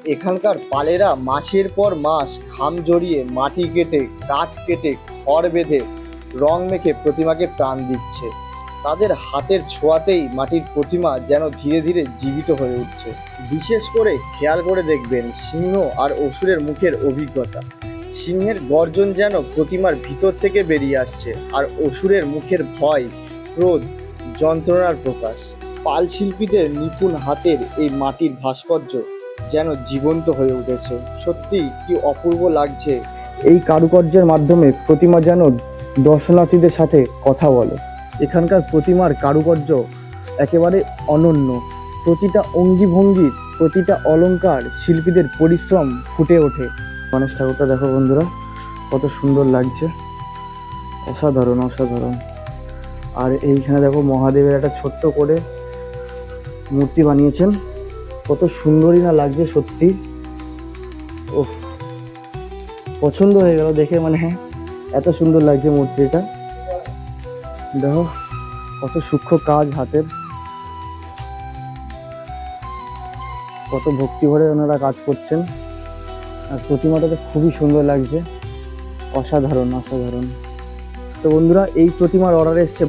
এখানকার পালেরা মাসের পর মাস ঘাম জড়িয়ে মাটি কেটে, কাঠ কেটে, খড় বেঁধে, রং মেখে প্রতিমাকে প্রাণ দিচ্ছে। তাদের হাতের ছোঁয়াতেই মাটির প্রতিমা যেন ধীরে ধীরে জীবিত হয়ে উঠছে। বিশেষ করে খেয়াল করে দেখবেন সিংহ আর অসুরের মুখের অভিজ্ঞতা। সিংহের গর্জন যেন প্রতিমার ভিতর থেকে বেরিয়ে আসছে, আর অসুরের মুখের ভয়, ক্রোধ, যন্ত্রণার প্রকাশ। পাল শিল্পীদের নিপুণ হাতের এই মাটির ভাস্কর্য যেন জীবন্ত হয়ে উঠেছে। সত্যি কি অপূর্ব লাগছে। এই কারুকার্যের মাধ্যমে প্রতিমা যেন দর্শনার্থীদের সাথে কথা বলে। এখানকার প্রতিমার কারুকার্য একেবারে অনন্য। প্রতিটা অঙ্গি ভঙ্গি, প্রতিটা অলংকার শিল্পীদের পরিশ্রম ফুটে ওঠে। গণেশ ঠাকুরটা দেখো বন্ধুরা, কত সুন্দর লাগছে, অসাধারণ অসাধারণ। আর এইখানে দেখো মহাদেবের একটা ছোট্ট করে মূর্তি বানিয়েছেন, কত সুন্দরই না লাগছে সত্যি। ও, পছন্দ হয়ে গেল দেখে, মানে হ্যাঁ, এত সুন্দর লাগছে মূর্তিটা। দেখো কত সূক্ষ্ম কাজ হাতের, কত ভক্তি ভরে ওনারা কাজ করছেন। আর প্রতিমাটা তো খুবই সুন্দর লাগছে, অসাধারণ অসাধারণ। তো বন্ধুরা, এই প্রতিমার অর্ডার এসছে